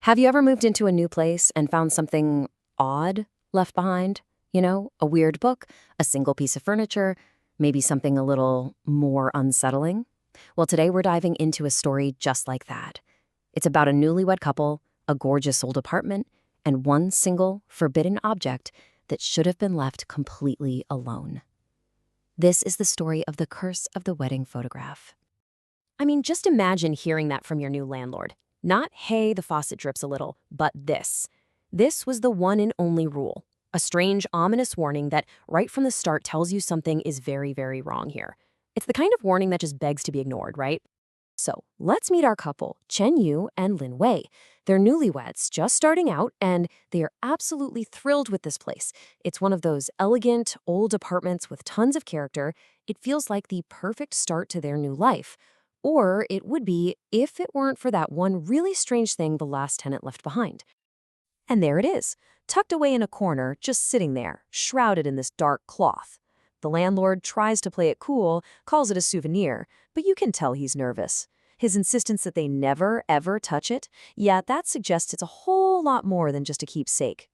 Have you ever moved into a new place and found something odd left behind? A weird book, a single piece of furniture, maybe something a little more unsettling? Well, today we're diving into a story just like that. It's about a newlywed couple, a gorgeous old apartment, and one single, forbidden object that should have been left completely alone. This is the story of the curse of the wedding photograph. I mean, just imagine hearing that from your new landlord. Not, hey, the faucet drips a little, but this. This was the one and only rule. A strange, ominous warning that right from the start tells you something is very, very wrong here. It's the kind of warning that just begs to be ignored, right? So let's meet our couple, Chen Yu and Lin Wei. They're newlyweds, just starting out, and they are absolutely thrilled with this place. It's one of those elegant, old apartments with tons of character. It feels like the perfect start to their new life. Or it would be if it weren't for that one really strange thing the last tenant left behind. And there it is, tucked away in a corner, just sitting there, shrouded in this dark cloth. The landlord tries to play it cool, calls it a souvenir, but you can tell he's nervous. His insistence that they never, ever touch it, yeah, that suggests it's a whole lot more than just a keepsake.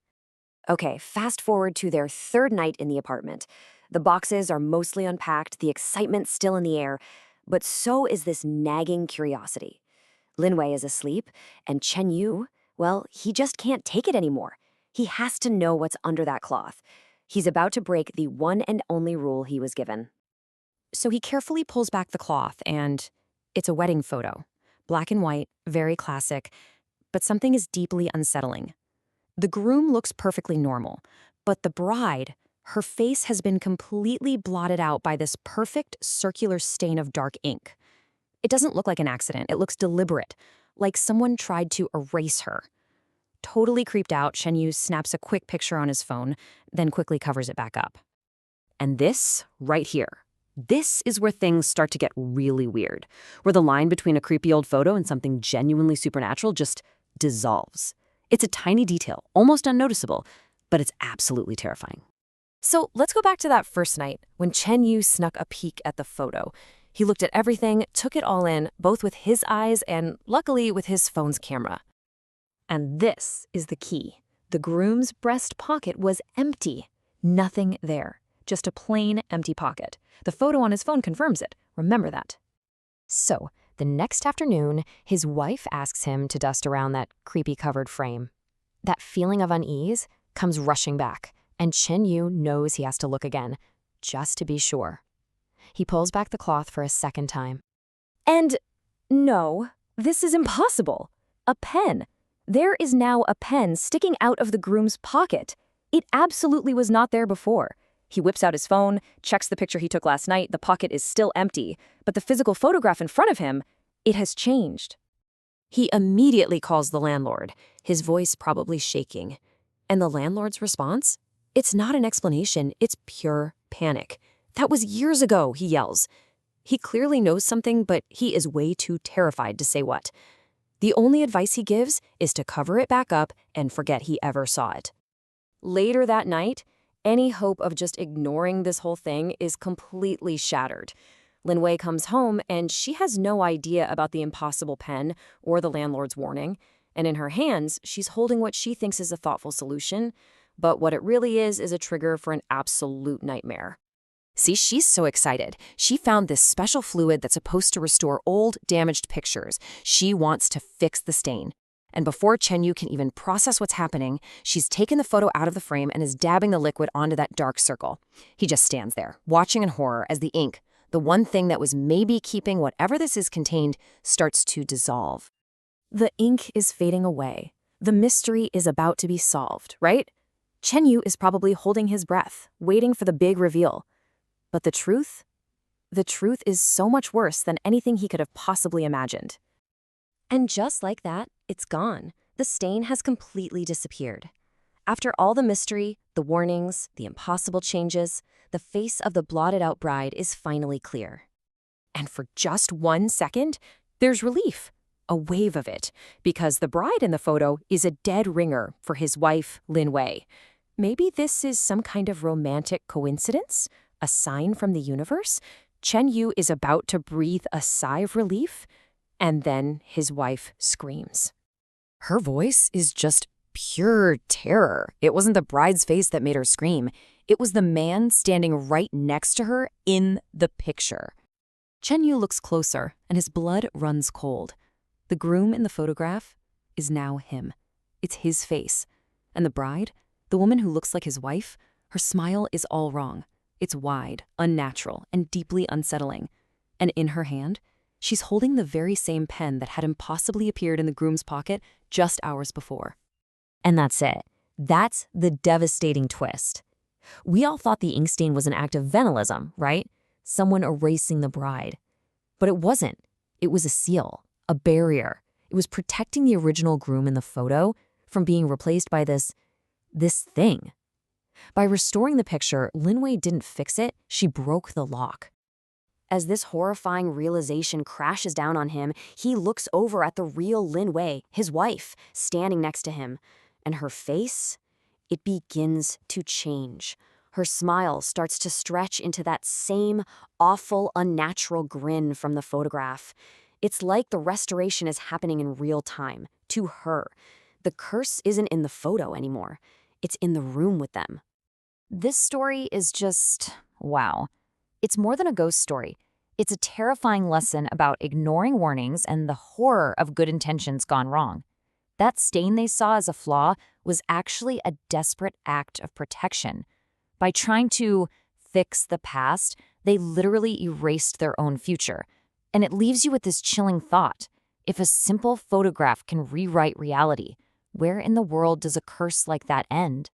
Okay, fast forward to their third night in the apartment. The boxes are mostly unpacked, the excitement's still in the air, but so is this nagging curiosity. Lin Wei is asleep, and Chen Yu, well, he just can't take it anymore. He has to know what's under that cloth. He's about to break the one and only rule he was given. So he carefully pulls back the cloth, and it's a wedding photo. Black and white, very classic, but something is deeply unsettling. The groom looks perfectly normal, but the bride, her face has been completely blotted out by this perfect circular stain of dark ink. It doesn't look like an accident. It looks deliberate, like someone tried to erase her. Totally creeped out, Chen Yu snaps a quick picture on his phone, then quickly covers it back up. And this, right here, this is where things start to get really weird, where the line between a creepy old photo and something genuinely supernatural just dissolves. It's a tiny detail, almost unnoticeable, but it's absolutely terrifying. So let's go back to that first night, when Chen Yu snuck a peek at the photo. He looked at everything, took it all in, both with his eyes and, luckily, with his phone's camera. And this is the key. The groom's breast pocket was empty. Nothing there. Just a plain, empty pocket. The photo on his phone confirms it. Remember that. So, the next afternoon, his wife asks him to dust around that creepy covered frame. That feeling of unease comes rushing back, and Chen Yu knows he has to look again, just to be sure. He pulls back the cloth for a second time. And no, this is impossible. A pen. There is now a pen sticking out of the groom's pocket. It absolutely was not there before. He whips out his phone, checks the picture he took last night. The pocket is still empty, but the physical photograph in front of him, it has changed. He immediately calls the landlord, his voice probably shaking. And the landlord's response? It's not an explanation, it's pure panic. That was years ago, he yells. He clearly knows something, but he is way too terrified to say what. The only advice he gives is to cover it back up and forget he ever saw it. Later that night, any hope of just ignoring this whole thing is completely shattered. Lin Wei comes home, and she has no idea about the impossible pen or the landlord's warning. And in her hands, she's holding what she thinks is a thoughtful solution, but what it really is a trigger for an absolute nightmare. See, she's so excited. She found this special fluid that's supposed to restore old, damaged pictures. She wants to fix the stain. And before Chen Yu can even process what's happening, she's taken the photo out of the frame and is dabbing the liquid onto that dark circle. He just stands there, watching in horror as the ink, the one thing that was maybe keeping whatever this is contained, starts to dissolve. The ink is fading away. The mystery is about to be solved, right? Chen Yu is probably holding his breath, waiting for the big reveal. But the truth? The truth is so much worse than anything he could have possibly imagined. And just like that, it's gone. The stain has completely disappeared. After all the mystery, the warnings, the impossible changes, the face of the blotted-out bride is finally clear. And for just 1 second, there's relief. A wave of it, because the bride in the photo is a dead ringer for his wife, Lin Wei. Maybe this is some kind of romantic coincidence? A sign from the universe? Chen Yu is about to breathe a sigh of relief, and then his wife screams. Her voice is just pure terror. It wasn't the bride's face that made her scream. It was the man standing right next to her in the picture. Chen Yu looks closer, and his blood runs cold. The groom in the photograph is now him. It's his face. And the bride, the woman who looks like his wife, her smile is all wrong. It's wide, unnatural, and deeply unsettling. And in her hand, she's holding the very same pen that had impossibly appeared in the groom's pocket just hours before. And that's it. That's the devastating twist. We all thought the ink stain was an act of vandalism, right? Someone erasing the bride. But it wasn't. It was a seal, a barrier. It was protecting the original groom in the photo from being replaced by this thing. By restoring the picture, Lin Wei didn't fix it, she broke the lock. As this horrifying realization crashes down on him, he looks over at the real Lin Wei, his wife, standing next to him. And her face, it begins to change. Her smile starts to stretch into that same awful, unnatural grin from the photograph. It's like the restoration is happening in real time, to her. The curse isn't in the photo anymore. It's in the room with them. This story is just, wow. It's more than a ghost story. It's a terrifying lesson about ignoring warnings and the horror of good intentions gone wrong. That stain they saw as a flaw was actually a desperate act of protection. By trying to fix the past, they literally erased their own future. And it leaves you with this chilling thought. If a simple photograph can rewrite reality, where in the world does a curse like that end?